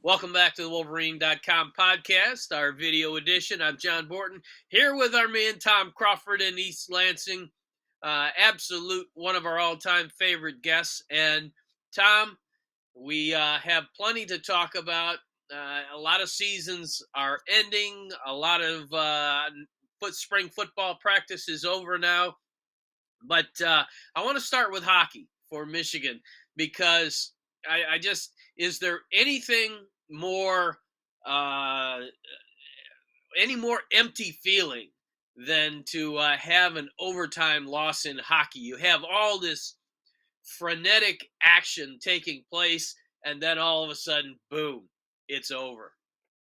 Welcome back to the Wolverine.com podcast, our video edition. I'm John Borton, here with our man Tom Crawford in East Lansing. Absolute one of our all-time favorite guests. And Tom, we have plenty to talk about. A lot of seasons are ending. A lot of spring football practice is over now. But I want to start with hockey for Michigan because I just, is there anything more, uh, any more empty feeling than to have an overtime loss in hockey? You have all this frenetic action taking place, and then all of a sudden, boom, it's over.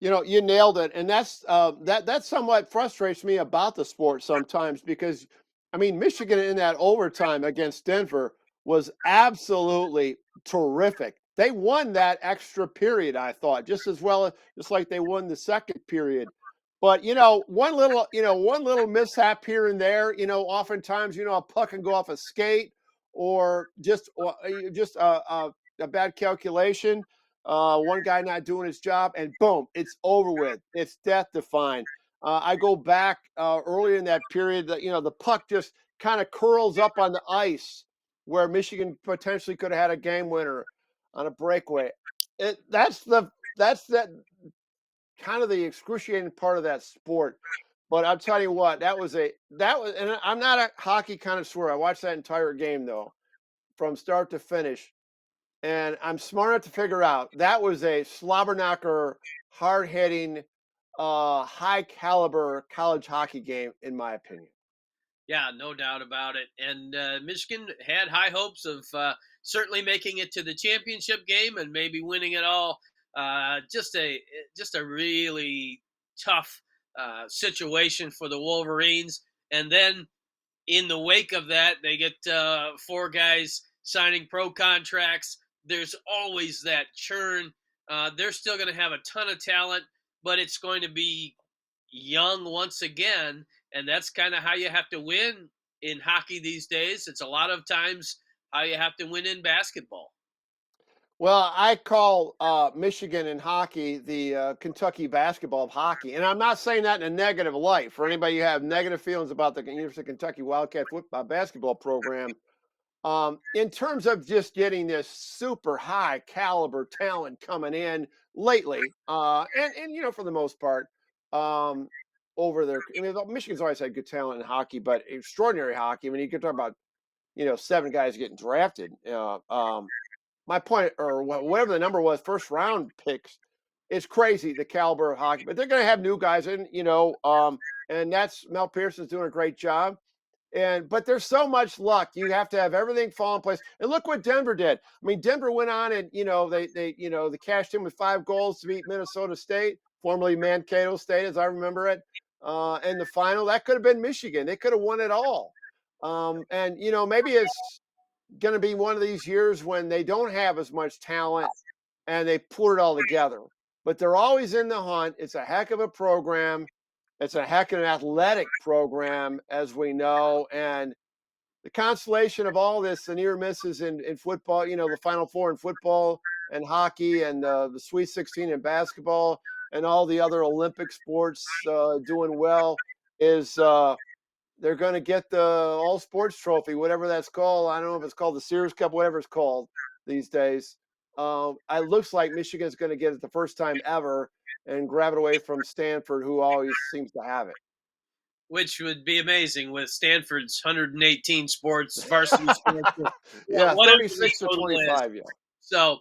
You nailed it, and that somewhat frustrates me about the sport sometimes because, I mean, Michigan in that overtime against Denver was absolutely terrific. They won that extra period, I thought, just like they won the second period. But one little mishap here and there. Oftentimes, a puck can go off a skate or just a bad calculation, one guy not doing his job, and boom, it's over with. It's death defined. I go back earlier in that period that the puck just kind of curls up on the ice where Michigan potentially could have had a game winner on a breakaway. That's that kind of the excruciating part of that sport. But I'll tell you what, and I'm not a hockey connoisseur. I watched that entire game though, from start to finish. And I'm smart enough to figure out that was a slobber knocker, hard hitting, high caliber college hockey game, in my opinion. Yeah, no doubt about it. And Michigan had high hopes of certainly making it to the championship game and maybe winning it all. Just a really tough situation for the Wolverines. And then in the wake of that, they get four guys signing pro contracts. There's always that churn. They're still going to have a ton of talent, but it's going to be young once again, and that's kind of how you have to win in hockey these days. It's a lot of times how you have to win in basketball. Well, I call Michigan in hockey the Kentucky basketball of hockey, and I'm not saying that in a negative light. For anybody who have negative feelings about the University of Kentucky Wildcat football basketball program, in terms of just getting this super high caliber talent coming in lately, and for the most part, um, over there. I mean, Michigan's always had good talent in hockey, but extraordinary hockey. I mean, you could talk about seven guys getting drafted. My point, or whatever the number was, first round picks, is crazy, the caliber of hockey. But they're going to have new guys in, and that's Mel Pearson's doing a great job. But there's so much luck. You have to have everything fall in place. And look what Denver did. I mean, Denver went on and they cashed in with 5 goals to beat Minnesota State, formerly Mankato State, as I remember it, in the final. That could have been Michigan. They could have won it all. And maybe it's going to be one of these years when they don't have as much talent and they put it all together. But they're always in the hunt. It's a heck of a program. It's a heck of an athletic program, as we know. And the constellation of all this, the near misses in football, the Final Four in football and hockey, and the Sweet 16 in basketball, and all the other Olympic sports doing well, is they're going to get the All Sports Trophy, whatever that's called. I don't know if it's called the Sears Cup, whatever it's called these days. It looks like Michigan's going to get it the first time ever and grab it away from Stanford, who always seems to have it. Which would be amazing with Stanford's 118 sports varsity sports. Yeah, Whatever 36 to 25. Yeah. So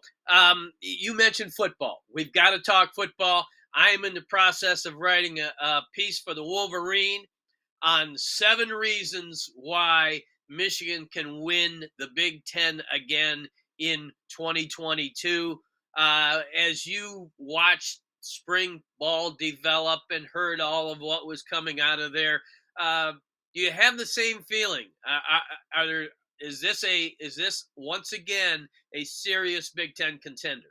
you mentioned football. We've got to talk football. I am in the process of writing a piece for the Wolverine on 7 reasons why Michigan can win the Big Ten again in 2022. As you watched spring ball develop and heard all of what was coming out of there, do you have the same feeling? Is this once again a serious Big Ten contender?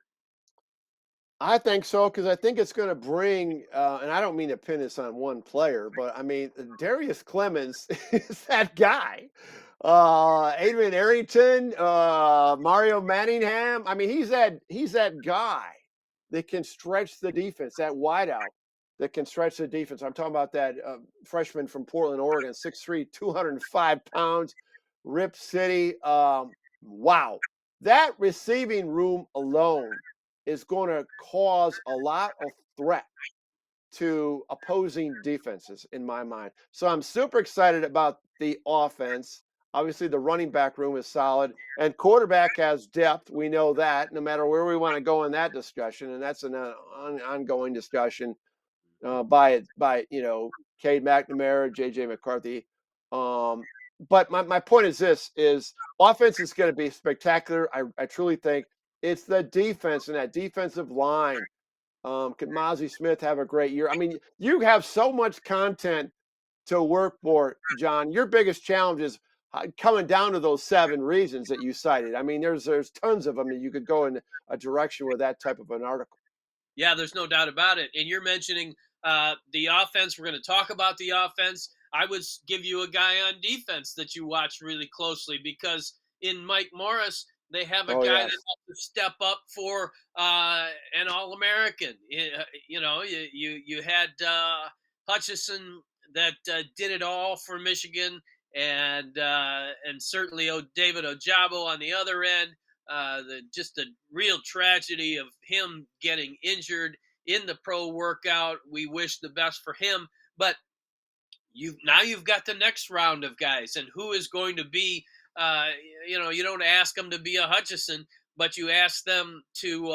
I think so, because I think it's going to bring, and I don't mean to pin this on one player, but I mean, Darius Clemens is that guy. Adrian Arrington, Mario Manningham. I mean, he's that guy. that can stretch the defense, that wideout that can stretch the defense. I'm talking about that freshman from Portland, Oregon, 6'3", 205 pounds, Rip City. Wow. That receiving room alone is going to cause a lot of threat to opposing defenses in my mind. So I'm super excited about the offense. Obviously, the running back room is solid, and quarterback has depth. We know that, no matter where we want to go in that discussion, and that's an ongoing discussion by Cade McNamara, J.J. McCarthy. But my point is this: is offense is going to be spectacular. I truly think it's the defense and that defensive line. Could Mozzie Smith have a great year? I mean, you have so much content to work for, John. Your biggest challenge is coming down to those 7 reasons that you cited. I mean, there's tons of them that you could go in a direction with that type of an article. Yeah, there's no doubt about it. And you're mentioning the offense. We're going to talk about the offense. I would give you a guy on defense that you watch really closely, because in Mike Morris, they have a Oh, guy that yes. has to step up for an All-American. You had Hutchison that did it all for Michigan, and certainly David Ojabo on the other end. Just a real tragedy of him getting injured in the pro workout. We wish the best for him, but you've got the next round of guys, and who is going to be? You don't ask them to be a Hutchison, but you ask them to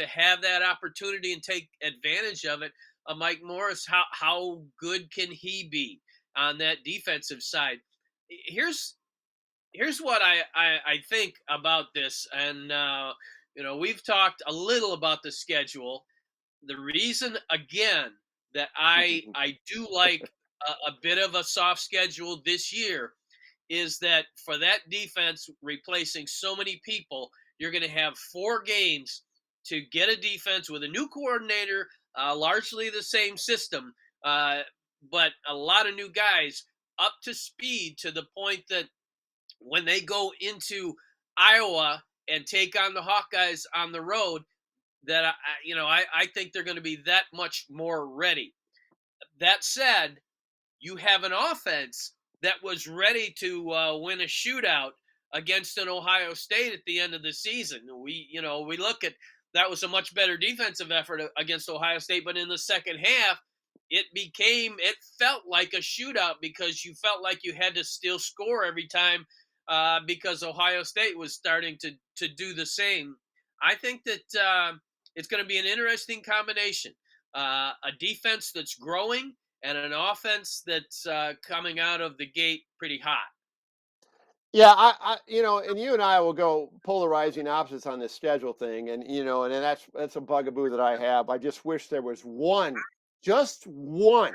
have that opportunity and take advantage of it. Mike Morris, how good can he be on that defensive side? Here's what I think about this, and we've talked a little about the schedule. The reason, again, that I do like a bit of a soft schedule this year is that for that defense replacing so many people, you're going to have 4 games to get a defense with a new coordinator, largely the same system, but a lot of new guys up to speed to the point that when they go into Iowa and take on the Hawkeyes on the road, that I think they're going to be that much more ready. That said, you have an offense that was ready to win a shootout against an Ohio State at the end of the season. We look at that was a much better defensive effort against Ohio State, but in the second half, it felt like a shootout because you felt like you had to still score every time because Ohio State was starting to do the same. I think that it's going to be an interesting combination. A defense that's growing and an offense that's coming out of the gate pretty hot. Yeah, and you and I will go polarizing opposites on this schedule thing, and that's a bugaboo that I have. I just wish there was just one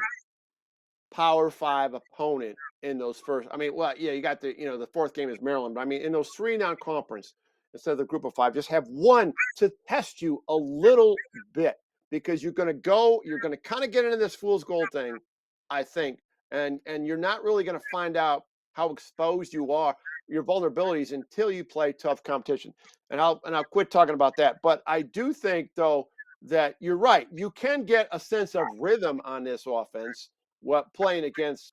Power 5 opponent in those first. I mean, well, yeah, you got the 4th game is Maryland, but I mean, in those 3 non-conference instead of the group of 5, just have one to test you a little bit, because you're going to kind of get into this fool's gold thing, I think, and you're not really going to find out how exposed you are, your vulnerabilities, until you play tough competition. And I'll quit talking about that. But I do think, though, that you're right. You can get a sense of rhythm on this offense, what playing against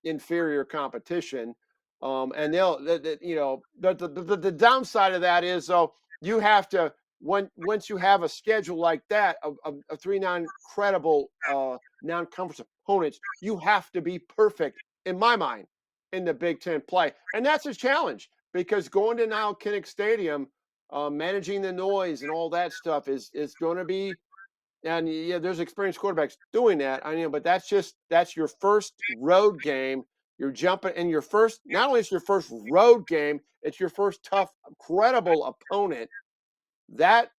inferior competition, and the downside of that is, though, you have to, once you have a schedule like that of 3 non-credible non-conference opponents, you have to be perfect, in my mind, in the Big Ten play, and that's a challenge, because going to now Kinnick Stadium, managing the noise and all that stuff is going to be. And yeah, there's experienced quarterbacks doing that. I know, but that's your first road game. You're jumping in your first. Not only is your first road game, it's your first tough, credible opponent. That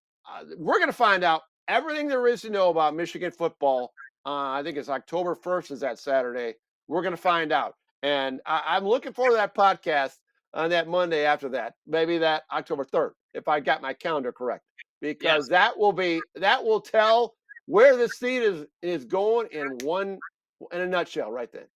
we're going to find out everything there is to know about Michigan football. I think it's October 1st. Is that Saturday? We're going to find out, and I'm looking forward to that podcast on that Monday after that. Maybe that October 3rd, if I got my calendar correct, because Yes. that will tell where the seed is going in a nutshell right then.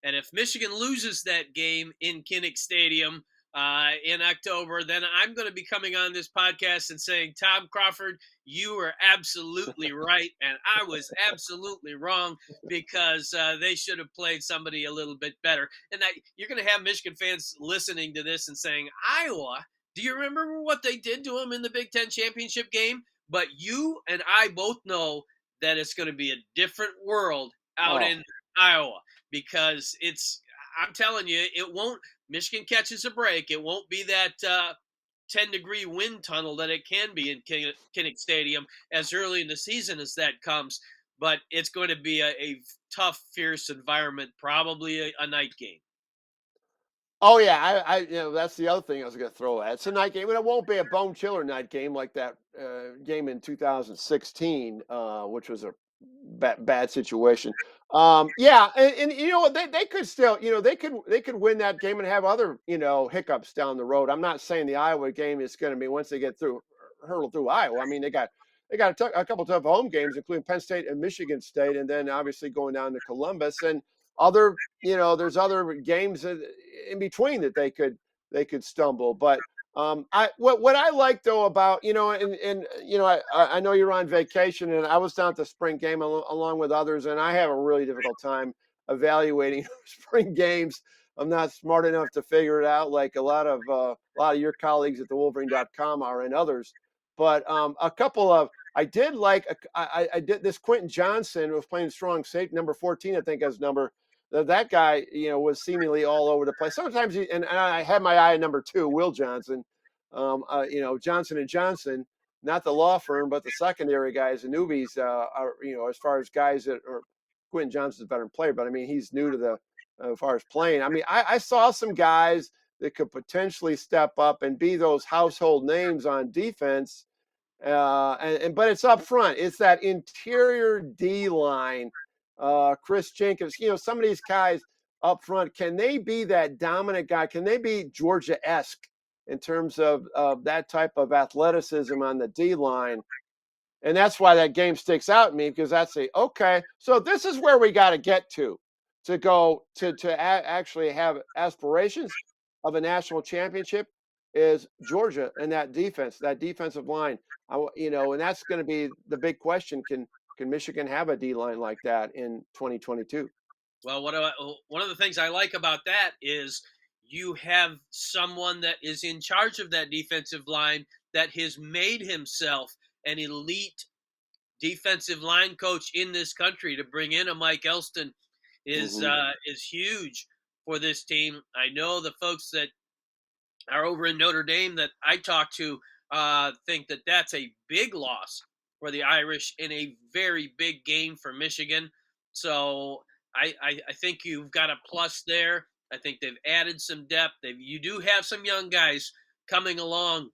And if Michigan loses that game in Kinnick Stadium, in October, then I'm going to be coming on this podcast and saying, Tom Crawford, you were absolutely right, and I was absolutely wrong because they should have played somebody a little bit better. And you're going to have Michigan fans listening to this and saying, Iowa, do you remember what they did to them in the Big Ten championship game? But you and I both know that it's going to be a different world out Oh, in Iowa because I'm telling you, it won't. Michigan catches a break. It won't be that 10-degree wind tunnel that it can be in Kinnick Stadium as early in the season as that comes. But it's going to be a tough, fierce environment, probably a night game. oh yeah, that's the other thing I was going to throw at. It's a night game, and it won't be a bone chiller night game like that game in 2016, which was a bad situation. Yeah, and you know what, they could still, they could win that game and have other, hiccups down the road. I'm not saying the Iowa game is going to be once they get through hurdle through Iowa. I mean, they got a couple tough home games, including Penn State and Michigan State, and then obviously going down to Columbus and other. There's other games in between that they could stumble. But what I like though about and I know you're on vacation, and I was down at the spring game along with others, and I have a really difficult time evaluating spring games. I'm not smart enough to figure it out like a lot of your colleagues at the Wolverine.com are, and others. But a couple of I did like I did this Quentin Johnson was playing strong safety, number 14, I think, as number that guy, was seemingly all over the place. Sometimes and I had my eye on number 2, Will Johnson, Johnson and Johnson, not the law firm, but the secondary guys, the newbies, are, as far as guys that are. Quentin Johnson's a veteran player, but I mean, he's new to the as far as playing. I mean, I saw some guys that could potentially step up and be those household names on defense, but it's up front. It's that interior D line. Chris Jenkins, some of these guys up front, can they be that dominant guy? Can they be Georgia-esque in terms of that type of athleticism on the D line? And that's why that game sticks out to me, because I say, okay, so this is where we got to get to go to actually have aspirations of a national championship is Georgia and that defense, that defensive line. And that's going to be the big question. Can Michigan have a D line like that in 2022? Well, one of the things I like about that is you have someone that is in charge of that defensive line that has made himself an elite defensive line coach in this country. To bring in a Mike Elston is Hmm. is huge for this team. I know the folks that are over in Notre Dame that I talk to think that that's a big loss for the Irish in a very big game for Michigan. So I think you've got a plus there. I think they've added some depth. You do have some young guys coming along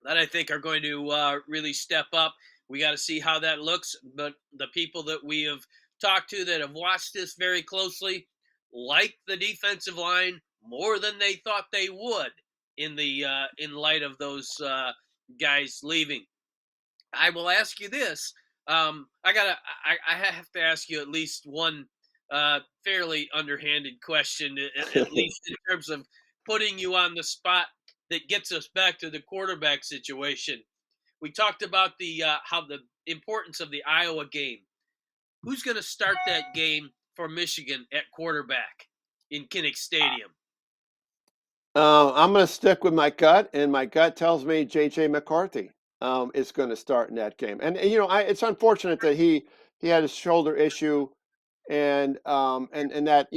that I think are going to really step up. We got to see how that looks. But the people that we have talked to that have watched this very closely like the defensive line more than they thought they would in light of those guys leaving. I will ask you this. I have to ask you at least one fairly underhanded question, at least in terms of putting you on the spot that gets us back to the quarterback situation. We talked about the how the importance of the Iowa game. Who's going to start that game for Michigan at quarterback in Kinnick Stadium? I'm going to stick with my gut, and my gut tells me J.J. McCarthy is going to start in that game. And it's unfortunate that he had a shoulder issue, and that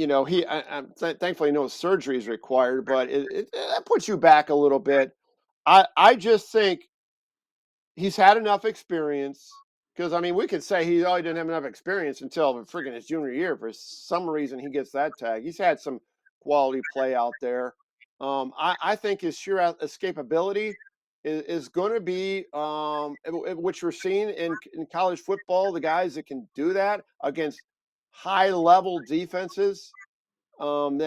thankfully no surgery is required, but that puts you back a little bit. I just think he's had enough experience, because I mean we could say he didn't have enough experience until freaking his junior year. For some reason he gets that tag. He's had some quality play out there. I think his sheer escapability is going to be which we're seeing in college football. The guys that can do that against high level defenses. And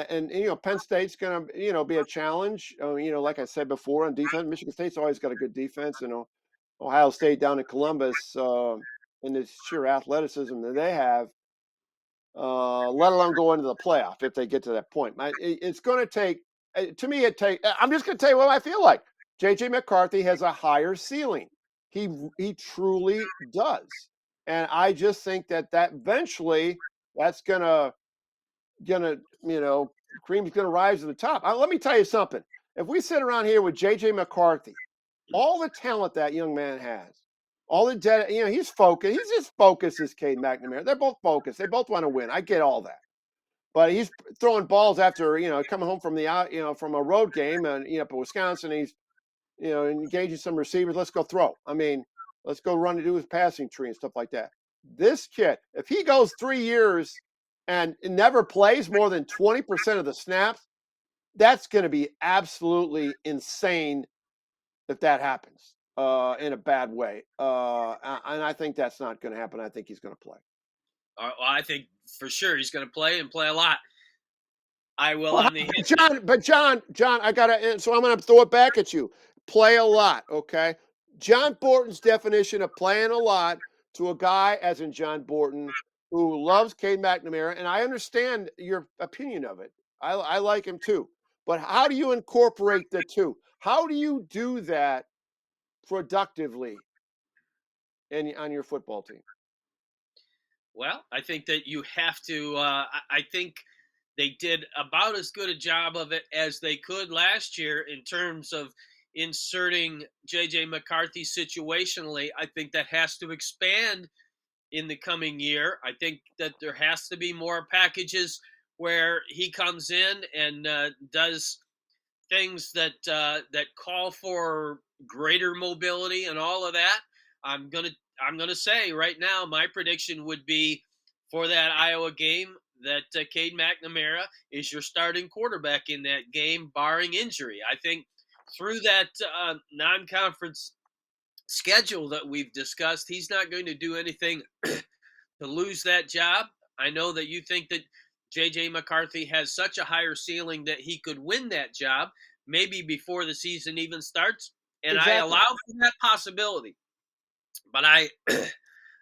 Penn State's going to be a challenge. Like I said before, on defense, Michigan State's always got a good defense. Ohio State down in Columbus, and the sheer athleticism that they have, let alone go into the playoff if they get to that point. It's going to take To me, I'm just going to tell you what I feel like. JJ McCarthy has a higher ceiling. He truly does, and I just think that eventually that's gonna cream's gonna rise to the top. Let me tell you something. If we sit around here with JJ McCarthy, all the talent that young man has, all the he's focused. He's as focused as Cade McNamara. They're both focused. They both want to win. I get all that. But he's throwing balls after coming home from from a road game and up in Wisconsin. He's engaging some receivers. Let's go throw. I mean, let's go run to do his passing tree and stuff like that. This kid, if he goes 3 years and never plays more than 20% of the snaps, that's going to be absolutely insane if that happens in a bad way. And I think that's not going to happen. I think he's going to play. Well, I think for sure he's going to play and play a lot. I will Well, on the hit. John, I gotta. So I'm gonna throw it back at you. Play a lot, okay? John Borton's definition of playing a lot to a guy, as in John Borton, who loves Cade McNamara, and I understand your opinion of it. I like him too. But how do you incorporate the two? How do you do that productively on your football team? Well, I think that you have to. I think they did about as good a job of it as they could last year in terms of inserting JJ McCarthy situationally. I think that has to expand in the coming year. I think that there has to be more packages where he comes in and does things that call for greater mobility and all of that. I'm gonna I'm gonna say right now my prediction would be for that Iowa game that Cade McNamara is your starting quarterback in that game, barring injury. I think through that non-conference schedule that we've discussed, he's not going to do anything to lose that job. I know that you think that JJ McCarthy has such a higher ceiling that he could win that job, maybe before the season even starts. And I Exactly. allow for that possibility. But I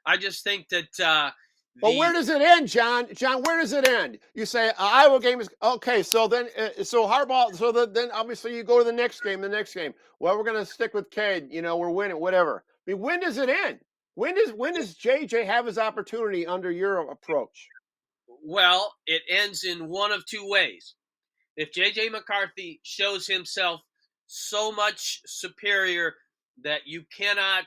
I just think that But where the does it end, John? John, where does it end? You say Iowa game is okay. So then, so Harbaugh. So then, obviously, you go to the next game. The next game. Well, we're going to stick with Cade. We're winning. Whatever. I mean, when does it end? When does JJ have his opportunity under your approach? well, it ends in one of two ways. If JJ McCarthy shows himself so much superior that you cannot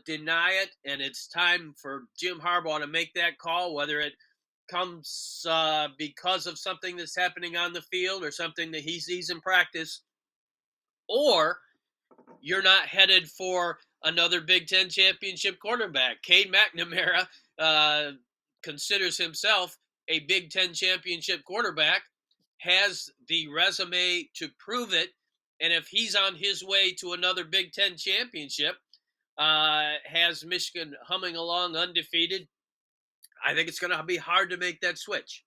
deny it, and it's time for Jim Harbaugh to make that call, whether it comes because of something that's happening on the field or something that he sees in practice, or you're not headed for another Big Ten championship quarterback. Cade McNamara uh, considers himself a Big Ten championship quarterback, has the resume to prove it, and if he's on his way to another Big Ten championship, has Michigan humming along undefeated, I think it's going to be hard to make that switch.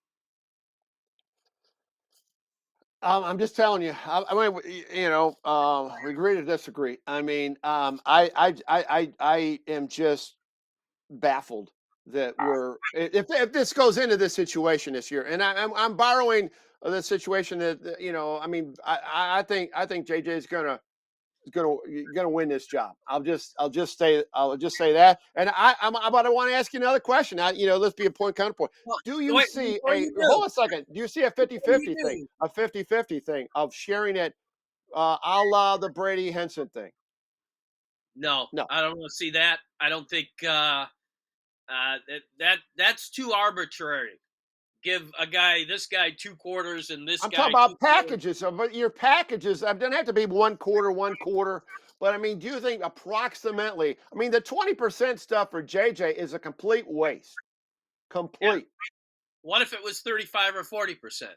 I'm just telling you. I mean, we agree to disagree. I mean, I am just baffled that we're if this goes into this situation this year, and I'm borrowing the situation that. I mean, I think JJ is gonna win this job. I'll just say that, and but I want to ask you another question. Let's be a point counterpoint. Well, Do you wait, see before you do, hold on a second? Do you see a before you 50-50 thing? do, A 50-50 thing of sharing it, a la the Brady Henson thing? no, No, I don't want to see that. I don't think that's too arbitrary. Give this guy 2 quarters and this I'm talking guy two about quarters. packages. But your packages, doesn't have to be one quarter, one quarter. But I mean, do you think approximately? I mean, the 20% stuff for JJ is a complete waste. Yeah. Complete. What if it was 35 or 40%?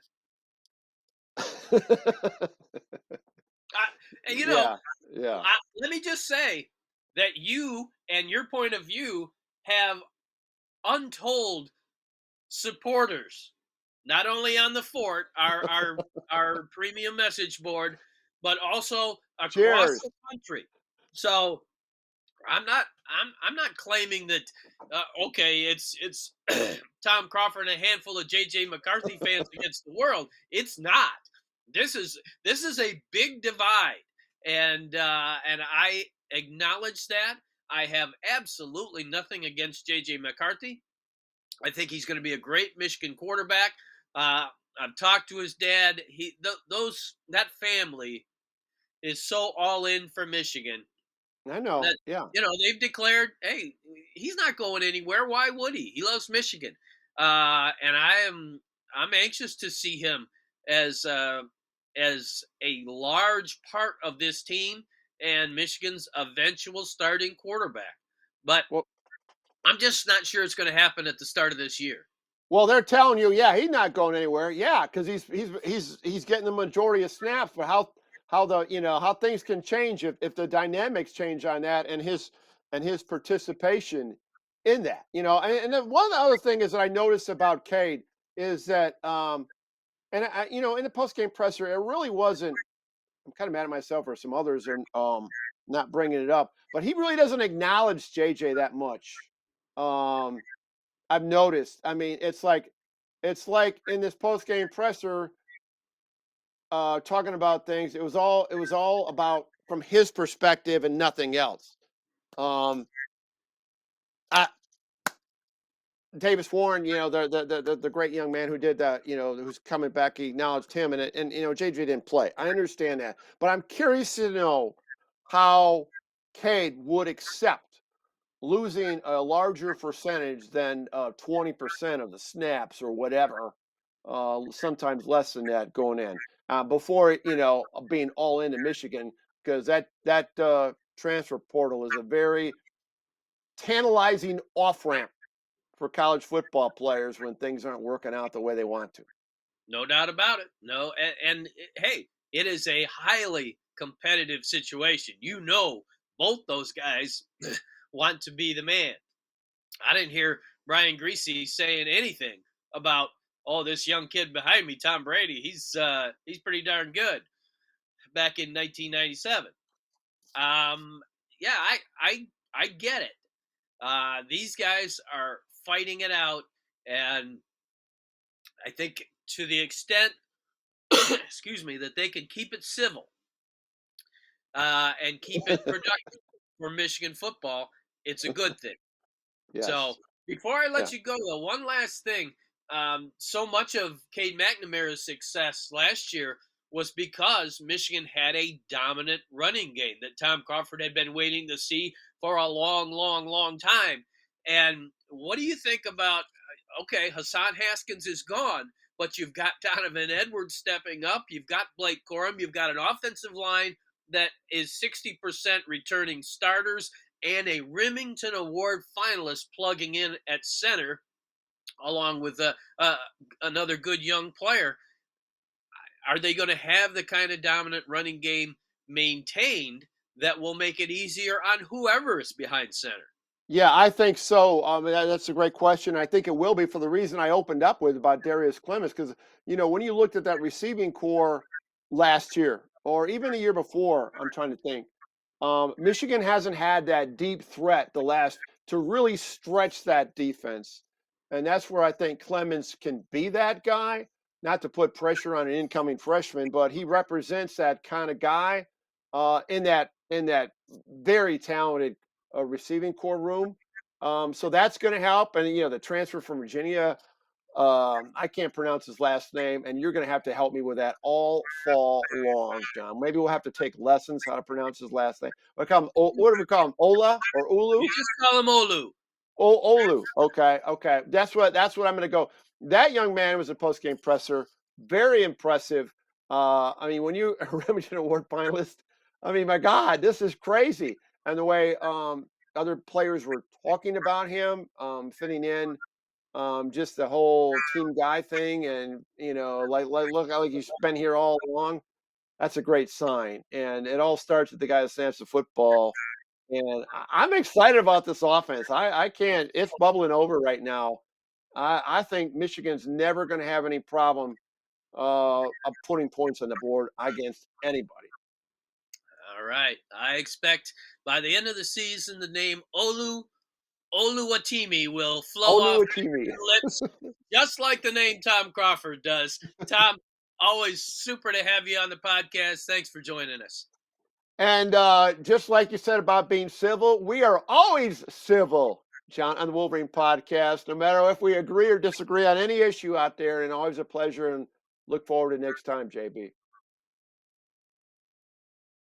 And Yeah, yeah. let me just say that you and your point of view have untold supporters, not only on the fort, our premium message board, but also across Cheers. the country. So I'm not claiming that. Okay, it's Tom Crawford and a handful of JJ McCarthy fans against the world. It's not. This is a big divide, and I acknowledge that. I have absolutely nothing against JJ McCarthy. I think he's going to be a great Michigan quarterback. I've talked to his dad. Those that family is so all in for Michigan I know. that Yeah. they've declared, hey, he's not going anywhere. Why would he? He loves Michigan, and I'm anxious to see him as uh, as a large part of this team and Michigan's eventual starting quarterback. But Well, I'm just not sure it's going to happen at the start of this year. well, they're telling you, yeah, he's not going anywhere. Yeah, because he's getting the majority of snaps. But how the how things can change if the dynamics change on that and his participation in that. And then one of the other thing is that I noticed about Cade is that and in the post game presser, it really wasn't. I'm kind of mad at myself or some others are not bringing it up, but he really doesn't acknowledge JJ that much. Um, I've noticed. I mean, it's like in this post game presser, talking about things. It was all about from his perspective and nothing else. Um, I, Davis Warren, the great young man who did that, who's coming back, he acknowledged him, and JJ didn't play. I understand that, but I'm curious to know how Cade would accept losing a larger percentage than 20% of the snaps or whatever, sometimes less than that going in before being all into Michigan because that transfer portal is a very tantalizing off ramp for college football players when things aren't working out the way they want to. No doubt about it. No, hey, it is a highly competitive situation. Both those guys want to be the man. I didn't hear Brian Greasy saying anything about, oh, this young kid behind me, Tom Brady. He's pretty darn good. Back in 1997. Um, yeah, I get it. These guys are fighting it out, and I think to the extent, excuse me, that they can keep it civil and keep it productive for Michigan football, it's a good thing. So Yes. before I Yeah. let you go, though, one last thing. So much of Cade McNamara's success last year was because Michigan had a dominant running game that Tom Crawford had been waiting to see for a long, long, long time. And what do you think about? Okay, Hassan Haskins is gone, but you've got Donovan Edwards stepping up. You've got Blake Corum. You've got an offensive line that is 60% returning starters and a Remington Award finalist plugging in at center, along with another good young player. Are they going to have the kind of dominant running game maintained that will make it easier on whoever is behind center? Yeah, I think so. That's a great question. I think it will be for the reason I opened up with about Darius Clemens, because when you looked at that receiving core last year or even the year before, I'm trying to think. Michigan hasn't had that deep threat to really stretch that defense, and that's where I think Clemens can be that guy. Not to put pressure on an incoming freshman, but he represents that kind of guy in that very talented receiving core room. So that's going to help. And the transfer from Virginia, I can't pronounce his last name, and you're going to have to help me with that all fall long, John. Maybe we'll have to take lessons how to pronounce his last name. What do we call him? Ola or Ulu? You just call him Olu. Olu. Okay, okay. That's what I'm going to go. That young man was a post game presser, very impressive. I mean, when you Remington Award finalist, I mean, my God, this is crazy. And the way other players were talking about him, fitting in, just the whole team guy thing, and like look like he's been here all along. That's a great sign, and it all starts with the guy that snaps the football and I'm excited about this offense. I can't. It's bubbling over right now. I think Michigan's never going to have any problem of putting points on the board against anybody. All right. I expect by the end of the season, the name Oluwatimi will flow off Oluwatimi. Michigan lips, just like the name Tom Crawford does. Tom, Always super to have you on the podcast. Thanks for joining us. And just like you said about being civil, we are always civil, John, on the Wolverine podcast, no matter if we agree or disagree on any issue out there. And always a pleasure and look forward to next time, JB.